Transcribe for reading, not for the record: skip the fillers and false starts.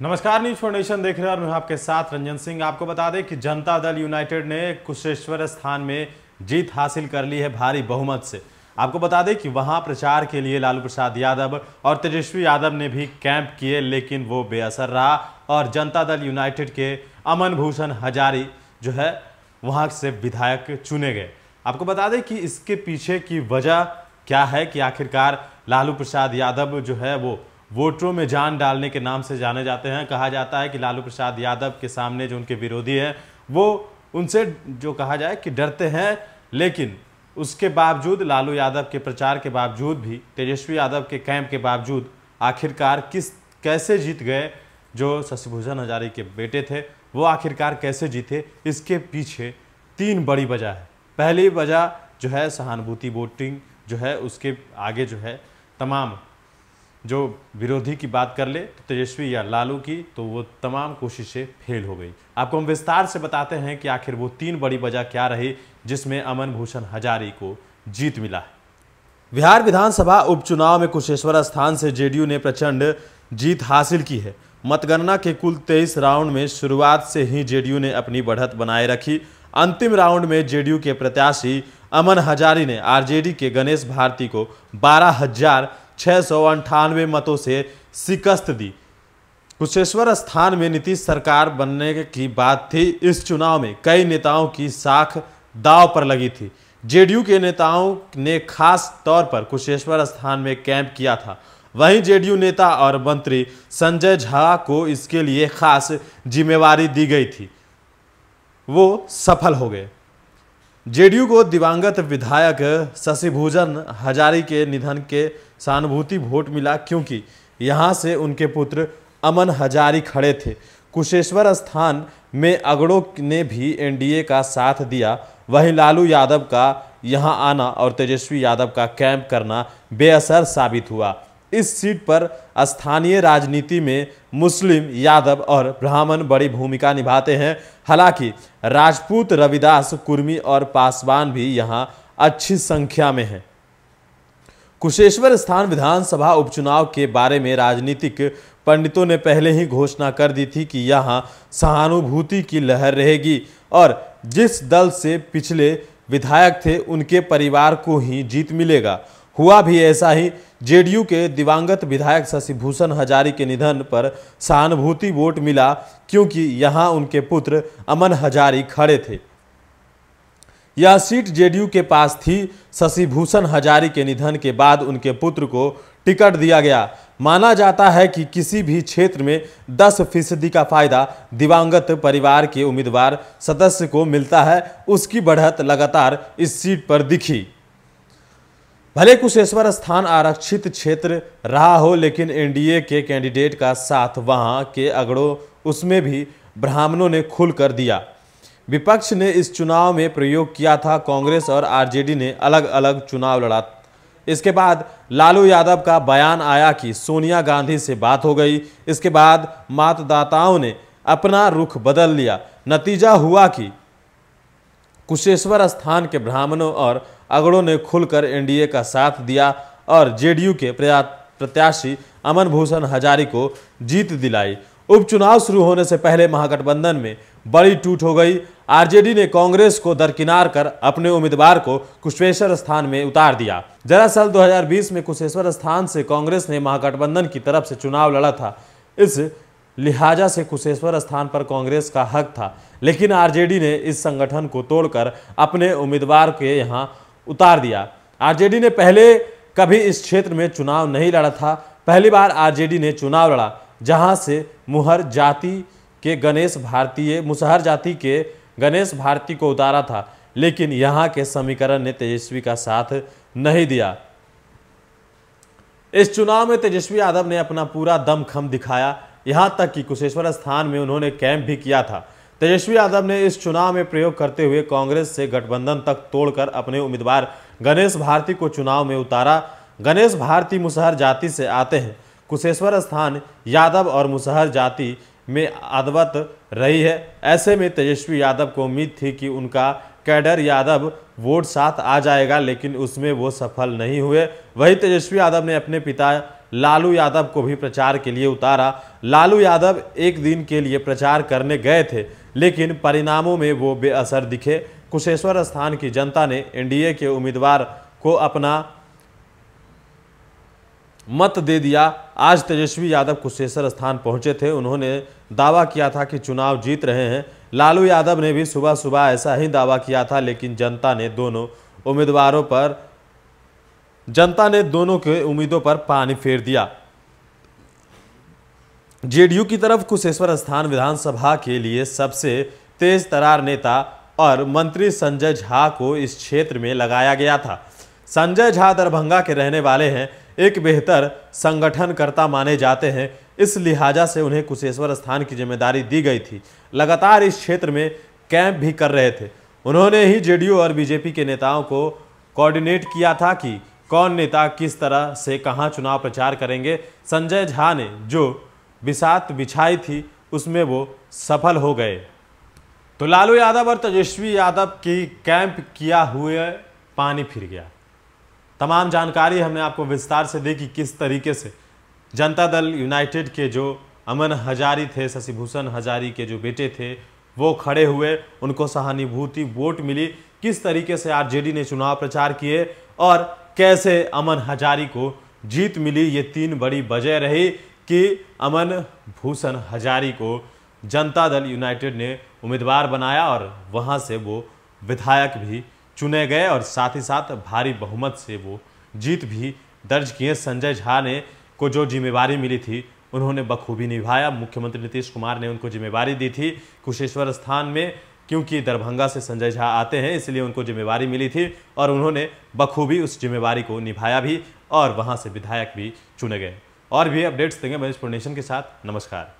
नमस्कार, news for nation देख रहे हैं और मैं आपके साथ रंजन सिंह। आपको बता दें कि जनता दल यूनाइटेड ने कुशेश्वर स्थान में जीत हासिल कर ली है भारी बहुमत से। आपको बता दें कि वहां प्रचार के लिए लालू प्रसाद यादव और तेजस्वी यादव ने भी कैंप किए, लेकिन वो बेअसर रहा और जनता दल यूनाइटेड के अमन भूषण हजारी जो है वहां से विधायक चुने गए। आपको बता दें कि इसके पीछे की वजह क्या है कि आखिरकार लालू प्रसाद यादव जो है वो वोटरों में जान डालने के नाम से जाने जाते हैं। कहा जाता है कि लालू प्रसाद यादव के सामने जो उनके विरोधी हैं वो उनसे जो कहा जाए कि डरते हैं, लेकिन उसके बावजूद लालू यादव के प्रचार के बावजूद भी, तेजस्वी यादव के कैंप के बावजूद आखिरकार कैसे जीत गए जो शशिभूषण हजारी के बेटे थे, वो आखिरकार कैसे जीते, इसके पीछे 3 बड़ी वजह है। पहली वजह जो है सहानुभूति वोटिंग जो है, उसके आगे जो है तमाम जो विरोधी की बात कर ले तो तेजस्वी या लालू की, तो वो तमाम कोशिशें फेल हो गई। आपको हम विस्तार से बताते हैं कि आखिर वो 3 बड़ी वजह क्या रही जिसमें अमन भूषण हजारी को जीत मिला है। बिहार विधानसभा उपचुनाव में कुशेश्वर स्थान से जेडीयू ने प्रचंड जीत हासिल की है। मतगणना के कुल 23 राउंड में शुरुआत से ही जेडीयू ने अपनी बढ़त बनाए रखी। अंतिम राउंड में जेडीयू के प्रत्याशी अमन हजारी ने आरजेडी के गणेश भारती को 12,698 मतों से शिकस्त दी। कुशेश्वर स्थान में नीतीश सरकार बनने की बात थी। इस चुनाव में कई नेताओं की साख दांव पर लगी थी। जेडीयू के नेताओं ने खास तौर पर कुशेश्वर स्थान में कैंप किया था। वहीं जेडीयू नेता और मंत्री संजय झा को इसके लिए खास जिम्मेवारी दी गई थी, वो सफल हो गए। जेडीयू को दिवंगत विधायक शशिभूषण हजारी के निधन के सहानुभूति वोट मिला, क्योंकि यहां से उनके पुत्र अमन हजारी खड़े थे। कुशेश्वर स्थान में अगड़ों ने भी एनडीए का साथ दिया। वहीं लालू यादव का यहां आना और तेजस्वी यादव का कैंप करना बेअसर साबित हुआ। इस सीट पर स्थानीय राजनीति में मुस्लिम, यादव और ब्राह्मण बड़ी भूमिका निभाते हैं। हालांकि राजपूत, रविदास, कुर्मी और पासवान भी यहां अच्छी संख्या में हैं। कुशेश्वर स्थान विधानसभा उपचुनाव के बारे में राजनीतिक पंडितों ने पहले ही घोषणा कर दी थी कि यहां सहानुभूति की लहर रहेगी और जिस दल से पिछले विधायक थे उनके परिवार को ही जीत मिलेगा। हुआ भी ऐसा ही। जेडीयू के दिवंगत विधायक शशिभूषण हजारी के निधन पर सहानुभूति वोट मिला, क्योंकि यहां उनके पुत्र अमन हजारी खड़े थे। यह सीट जेडीयू के पास थी। शशिभूषण हजारी के निधन के बाद उनके पुत्र को टिकट दिया गया। माना जाता है कि किसी भी क्षेत्र में 10% का फायदा दिवंगत परिवार के उम्मीदवार सदस्य को मिलता है। उसकी बढ़त लगातार इस सीट पर दिखी। भले कुशेश्वर स्थान आरक्षित क्षेत्र रहा हो, लेकिन एनडीए के कैंडिडेट का साथ वहां के अगड़ों, उसमें भी ब्राह्मणों ने खुलकर दिया। विपक्ष ने इस चुनाव में प्रयोग किया था। कांग्रेस और आरजेडी ने अलग अलग चुनाव लड़ा। इसके बाद लालू यादव का बयान आया कि सोनिया गांधी से बात हो गई। इसके बाद मतदाताओं ने अपना रुख बदल लिया। नतीजा हुआ कि कुशेश्वर स्थान के ब्राह्मणों और अगड़ों ने खुलकर एनडीए का साथ दिया और जेडीयू के प्रत्याशी अमन भूषण हजारी को जीत दिलाई। उपचुनाव शुरू होने से पहले महागठबंधन में बड़ी टूट हो गई। आरजेडी ने कांग्रेस को दरकिनार कर अपने उम्मीदवार को कुशेश्वर स्थान में उतार दिया। दरअसल 2020 में कुशेश्वर स्थान से कांग्रेस ने महागठबंधन की तरफ से चुनाव लड़ा था। इस लिहाजा से कुशेश्वर स्थान पर कांग्रेस का हक था, लेकिन आरजेडी ने इस संगठन को तोड़कर अपने उम्मीदवार के यहां उतार दिया। आरजेडी ने पहले कभी इस क्षेत्र में चुनाव नहीं लड़ा था। पहली बार आरजेडी ने चुनाव लड़ा जहां से मुसहर जाति के गणेश भारती को उतारा था, लेकिन यहां के समीकरण ने तेजस्वी का साथ नहीं दिया। इस चुनाव में तेजस्वी यादव ने अपना पूरा दमखम दिखाया, यहां तक कि कुशेश्वर स्थान में उन्होंने कैंप भी किया था। तेजस्वी यादव ने इस चुनाव में प्रयोग करते हुए कांग्रेस से गठबंधन तक तोड़कर अपने उम्मीदवार गणेश भारती को चुनाव में उतारा। गणेश भारती मुसहर जाति से आते हैं। कुशेश्वर स्थान यादव और मुसहर जाति में अद्वत रही है। ऐसे में तेजस्वी यादव को उम्मीद थी कि उनका कैडर यादव वोट साथ आ जाएगा, लेकिन उसमें वो सफल नहीं हुए। वही तेजस्वी यादव ने अपने पिता लालू यादव को भी प्रचार के लिए उतारा। लालू यादव एक दिन के लिए प्रचार करने गए थे, लेकिन परिणामों में वो बेअसर दिखे। कुशेश्वर स्थान की जनता ने एनडीए के उम्मीदवार को अपना मत दे दिया। आज तेजस्वी यादव कुशेश्वर स्थान पहुंचे थे। उन्होंने दावा किया था कि चुनाव जीत रहे हैं। लालू यादव ने भी सुबह सुबह ऐसा ही दावा किया था, लेकिन जनता ने दोनों के उम्मीदों पर पानी फेर दिया। जेडीयू की तरफ कुशेश्वर स्थान विधानसभा के लिए सबसे तेज तरार नेता और मंत्री संजय झा को इस क्षेत्र में लगाया गया था। संजय झा दरभंगा के रहने वाले हैं, एक बेहतर संगठनकर्ता माने जाते हैं, इस लिहाजा से उन्हें कुशेश्वर स्थान की जिम्मेदारी दी गई थी। लगातार इस क्षेत्र में कैंप भी कर रहे थे। उन्होंने ही जेडीयू और बीजेपी के नेताओं को कोऑर्डिनेट किया था कि कौन नेता किस तरह से कहां चुनाव प्रचार करेंगे। संजय झा ने जो बिसात बिछाई थी उसमें वो सफल हो गए। तो लालू यादव और तेजस्वी यादव की कैंप किया हुए पानी फिर गया। तमाम जानकारी हमने आपको विस्तार से दी कि किस तरीके से जनता दल यूनाइटेड के जो अमन हजारी थे, शशि भूषण हजारी के जो बेटे थे, वो खड़े हुए, उनको सहानुभूति वोट मिली। किस तरीके से आरजेडी ने चुनाव प्रचार किए और कैसे अमन हजारी को जीत मिली, ये तीन बड़ी वजह रही कि अमन भूषण हजारी को जनता दल यूनाइटेड ने उम्मीदवार बनाया और वहां से वो विधायक भी चुने गए और साथ ही साथ भारी बहुमत से वो जीत भी दर्ज किए। संजय झा ने को जो जिम्मेवारी मिली थी उन्होंने बखूबी निभाया। मुख्यमंत्री नीतीश कुमार ने उनको जिम्मेवारी दी थी कुशेश्वर स्थान में, क्योंकि दरभंगा से संजय झा आते हैं इसलिए उनको जिम्मेवारी मिली थी और उन्होंने बखूबी उस जिम्मेवारी को निभाया भी और वहां से विधायक भी चुने गए। और भी अपडेट्स देंगे महेश पुरनेशन के साथ। नमस्कार।